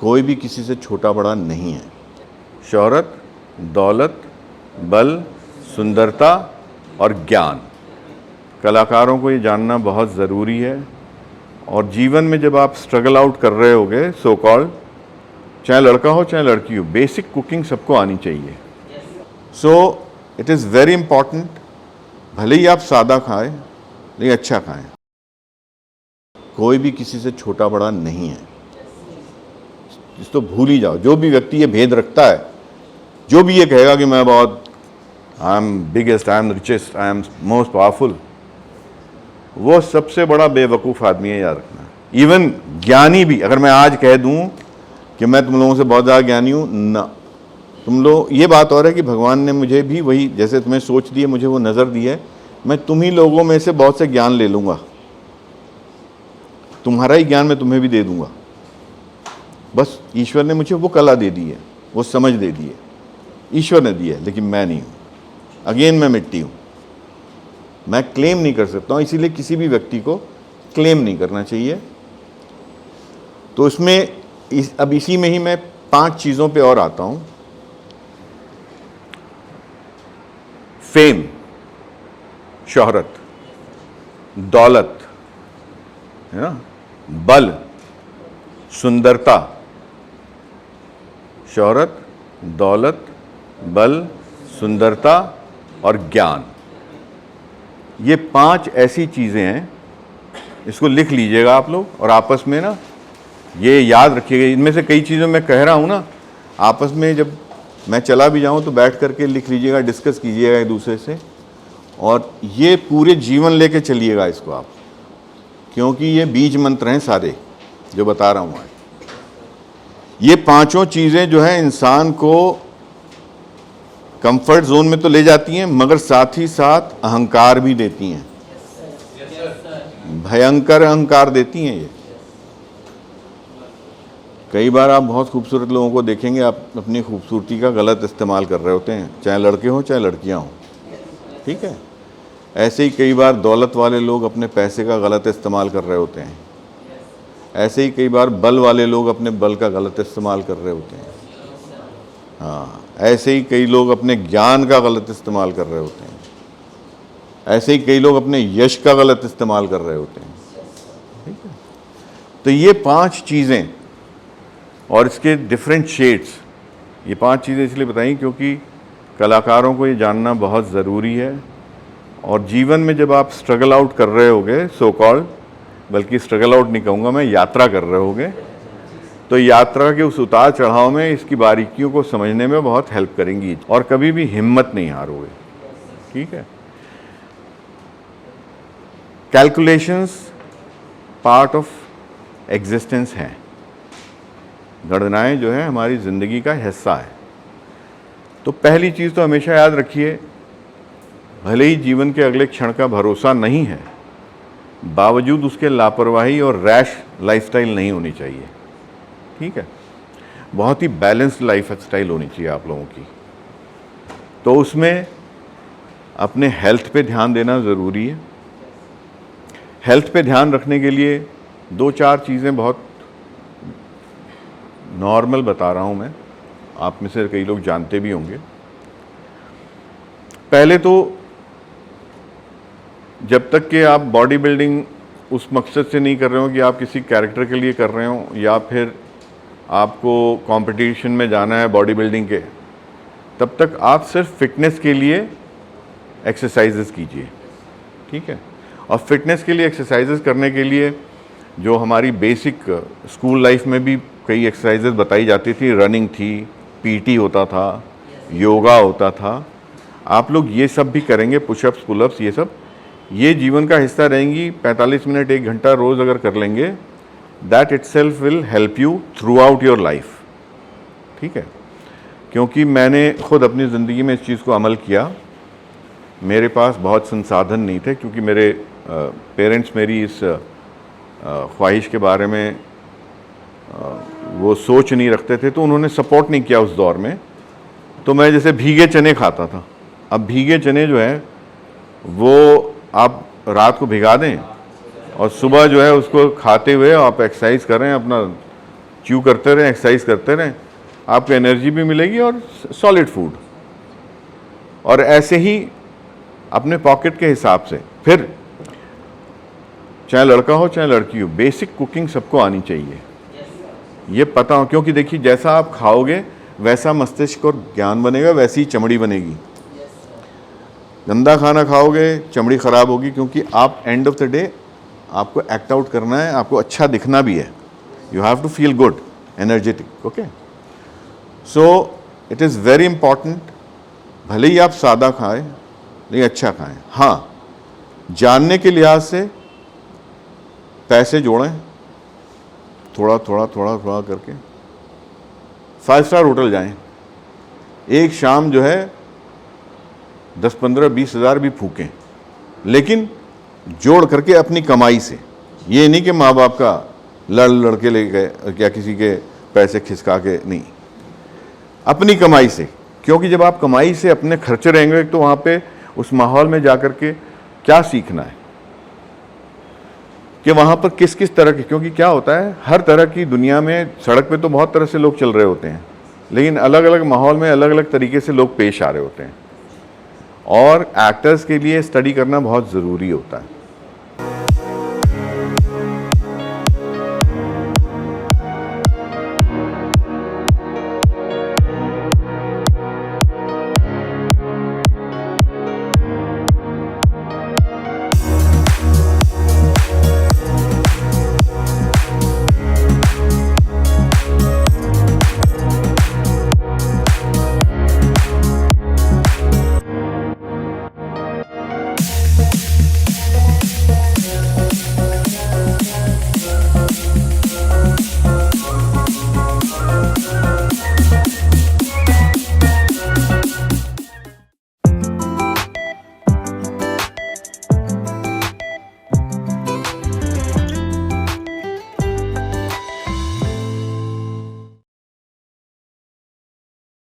कोई भी किसी से छोटा बड़ा नहीं है। शोहरत, दौलत, बल, सुंदरता और ज्ञान, कलाकारों को ये जानना बहुत ज़रूरी है। और जीवन में जब आप स्ट्रगल आउट कर रहे होगे सो कॉल्ड, चाहे लड़का हो चाहे लड़की हो, बेसिक कुकिंग सबको आनी चाहिए। सो इट इज़ वेरी इम्पॉर्टेंट, भले ही आप सादा खाएं लेकिन अच्छा खाएं। कोई भी किसी से छोटा बड़ा नहीं है, इस तो भूल ही जाओ। जो भी व्यक्ति ये भेद रखता है, जो भी ये कहेगा कि मैं बहुत I am biggest, I am richest, I am most powerful, वो सबसे बड़ा बेवकूफ़ आदमी है, याद रखना। इवन ज्ञानी भी, अगर मैं आज कह दूं कि मैं तुम लोगों से बहुत ज़्यादा ज्ञानी हूँ ना, तुम लोग, ये बात और है कि भगवान ने मुझे भी वही, जैसे तुम्हें सोच दी है, मुझे वो नज़र दी है, मैं तुम ही लोगों में से बहुत से ज्ञान ले लूँगा, तुम्हारा ही ज्ञान मैं तुम्हें भी दे दूँगा। बस ईश्वर ने मुझे वो कला दे दी है, वो समझ दे दी है, ईश्वर ने दी है, लेकिन मैं नहीं हूँ। अगेन मैं मिट्टी हूँ, मैं क्लेम नहीं कर सकता हूँ, इसीलिए किसी भी व्यक्ति को क्लेम नहीं करना चाहिए। तो इसमें अब इसी में ही मैं 5 चीज़ों पे और आता हूँ। फेम, शोहरत, दौलत, है ना, बल, सुंदरता, शोहरत, दौलत, बल, सुंदरता और ज्ञान, ये 5 ऐसी चीज़ें हैं, इसको लिख लीजिएगा आप लोग और आपस में ना ये याद रखिएगा। इनमें से कई चीज़ें मैं कह रहा हूँ ना, आपस में जब मैं चला भी जाऊँ तो बैठ करके लिख लीजिएगा, डिस्कस कीजिएगा एक दूसरे से, और ये पूरे जीवन लेके चलिएगा इसको आप, क्योंकि ये बीज मंत्र हैं सारे जो बता रहा हूँ आज। ये 5 चीज़ें जो है इंसान को कंफर्ट जोन में तो ले जाती हैं, मगर साथ ही साथ अहंकार भी देती हैं, भयंकर अहंकार देती हैं ये। कई बार आप बहुत खूबसूरत लोगों को देखेंगे, आप अपनी खूबसूरती का गलत इस्तेमाल कर रहे होते हैं, चाहे लड़के हों चाहे लड़कियां हों, ठीक है। ऐसे ही कई बार दौलत वाले लोग अपने पैसे का गलत इस्तेमाल कर रहे होते हैं, ऐसे ही कई बार बल वाले लोग अपने बल का गलत इस्तेमाल कर रहे होते हैं, हाँ, ऐसे ही कई लोग अपने ज्ञान का गलत इस्तेमाल कर रहे होते हैं, ऐसे ही कई लोग अपने यश का गलत इस्तेमाल कर रहे होते हैं, ठीक है। तो ये 5 चीज़ें और इसके डिफरेंट शेड्स, ये 5 चीज़ें इसलिए बताई क्योंकि कलाकारों को ये जानना बहुत ज़रूरी है। और जीवन में जब आप स्ट्रगल आउट कर रहे होगे सो कॉल्ड, बल्कि स्ट्रगल आउट नहीं कहूँगा मैं, यात्रा कर रहे होगे, तो यात्रा के उस उतार चढ़ाव में इसकी बारीकियों को समझने में बहुत हेल्प करेंगी, और कभी भी हिम्मत नहीं हारोगे, ठीक है। कैलकुलेशंस पार्ट ऑफ एग्जिस्टेंस हैं, गणनाएं जो है हमारी ज़िंदगी का हिस्सा है। तो पहली चीज़ तो हमेशा याद रखिए, भले ही जीवन के अगले क्षण का भरोसा नहीं है, बावजूद उसके लापरवाही और रैश लाइफस्टाइल नहीं होनी चाहिए, ठीक है। बहुत ही बैलेंस्ड लाइफ स्टाइल होनी चाहिए आप लोगों की। तो उसमें अपने हेल्थ पे ध्यान देना ज़रूरी है। हेल्थ पे ध्यान रखने के लिए 2-4 चीज़ें बहुत नॉर्मल बता रहा हूँ मैं, आप में से कई लोग जानते भी होंगे। पहले तो जब तक कि आप बॉडी बिल्डिंग उस मकसद से नहीं कर रहे हो कि आप किसी कैरेक्टर के लिए कर रहे हो, या फिर आपको कंपटीशन में जाना है बॉडी बिल्डिंग के, तब तक आप सिर्फ फिटनेस के लिए एक्सरसाइजेस कीजिए, ठीक है। और फिटनेस के लिए एक्सरसाइजेस करने के लिए जो हमारी बेसिक स्कूल लाइफ में भी कई एक्सरसाइजेस बताई जाती थी, रनिंग थी, पीटी होता था, योगा होता था, आप लोग ये सब भी करेंगे, पुशअप्स, पुलअप्स, ये सब, ये जीवन का हिस्सा रहेंगी। 45 मिनट 1 घंटा रोज़ अगर कर लेंगे, that itself will help you through out your life, ठीक है। क्योंकि मैंने खुद अपनी ज़िंदगी में इस चीज़ को अमल किया। मेरे पास बहुत संसाधन नहीं थे, क्योंकि मेरे पेरेंट्स मेरी इस ख्वाहिश के बारे में वो सोच नहीं रखते थे, तो उन्होंने सपोर्ट नहीं किया उस दौर में। तो मैं जैसे भीगे चने खाता था। अब भीगे चने जो है वो आप रात को भिगा दें और सुबह जो है उसको खाते हुए आप एक्सरसाइज करें, अपना च्यू करते रहें, एक्सरसाइज करते रहें, आपको एनर्जी भी मिलेगी और सॉलिड फूड। और ऐसे ही अपने पॉकेट के हिसाब से, फिर चाहे लड़का हो चाहे लड़की हो, बेसिक कुकिंग सबको आनी चाहिए, ये पता हो, क्योंकि देखिए जैसा आप खाओगे वैसा मस्तिष्क और ज्ञान बनेगा, वैसी ही चमड़ी बनेगी। गंदा खाना खाओगे चमड़ी खराब होगी, क्योंकि आप एंड ऑफ द डे आपको एक्ट आउट करना है, आपको अच्छा दिखना भी है, you have to feel good, energetic. Okay, so it is very important, भले ही आप सादा खाएं नहीं अच्छा खाएं, हाँ जानने के लिहाज से पैसे जोड़ें थोड़ा थोड़ा थोड़ा थोड़ा करके, 5 स्टार होटल जाएं, एक शाम जो है 10, 15, 20 हज़ार भी फूकें, लेकिन जोड़ करके अपनी कमाई से। ये नहीं कि माँ बाप का लड़के ले गए या किसी के पैसे खिसका के, नहीं, अपनी कमाई से। क्योंकि जब आप कमाई से अपने खर्चे रहेंगे तो वहाँ पे उस माहौल में जाकर के क्या सीखना है कि वहाँ पर किस किस तरह के, क्योंकि क्या होता है हर तरह की दुनिया में, सड़क पे तो बहुत तरह से लोग चल रहे होते हैं, लेकिन अलग अलग माहौल में अलग अलग तरीके से लोग पेश आ रहे होते हैं, और एक्टर्स के लिए स्टडी करना बहुत ज़रूरी होता है।